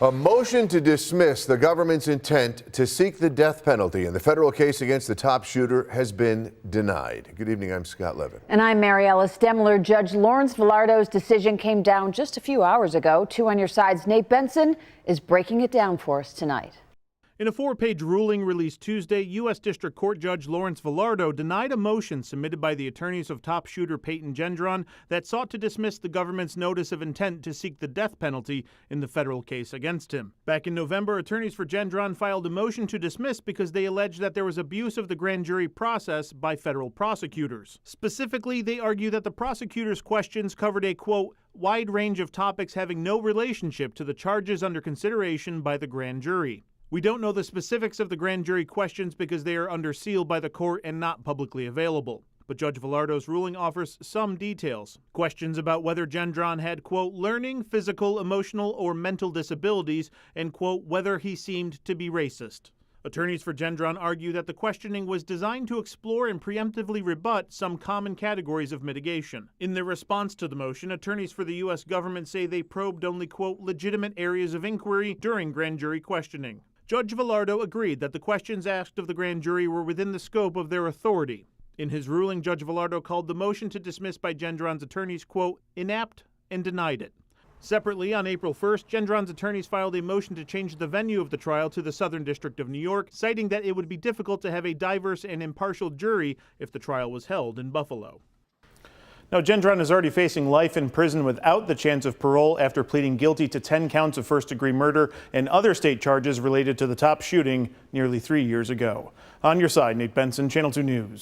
A motion to dismiss the government's intent to seek the death penalty in the federal case against the top shooter has been denied. Good evening, I'm Scott Levin. And I'm Mary Ellis Demler. Judge Lawrence Villardo's decision came down just a few hours ago. 2 on your side's Nate Benson is breaking it down for us tonight. In a 4-page ruling released Tuesday, U.S. District Court Judge Lawrence Villardo denied a motion submitted by the attorneys of top shooter Payton Gendron that sought to dismiss the government's notice of intent to seek the death penalty in the federal case against him. Back in November, attorneys for Gendron filed a motion to dismiss because they alleged that there was abuse of the grand jury process by federal prosecutors. Specifically, they argue that the prosecutors' questions covered a, quote, wide range of topics having no relationship to the charges under consideration by the grand jury. We don't know the specifics of the grand jury questions because they are under seal by the court and not publicly available. But Judge Villardo's ruling offers some details. Questions about whether Gendron had, quote, learning, physical, emotional, or mental disabilities, and, quote, whether he seemed to be racist. Attorneys for Gendron argue that the questioning was designed to explore and preemptively rebut some common categories of mitigation. In their response to the motion, attorneys for the U.S. government say they probed only, quote, legitimate areas of inquiry during grand jury questioning. Judge Villardo agreed that the questions asked of the grand jury were within the scope of their authority. In his ruling, Judge Villardo called the motion to dismiss by Gendron's attorneys, quote, inapt, and denied it. Separately, on April 1st, Gendron's attorneys filed a motion to change the venue of the trial to the Southern District of New York, citing that it would be difficult to have a diverse and impartial jury if the trial was held in Buffalo. Now, Gendron is already facing life in prison without the chance of parole after pleading guilty to 10 counts of first-degree murder and other state charges related to the top shooting nearly 3 years ago. On your side, Nate Benson, Channel 2 News.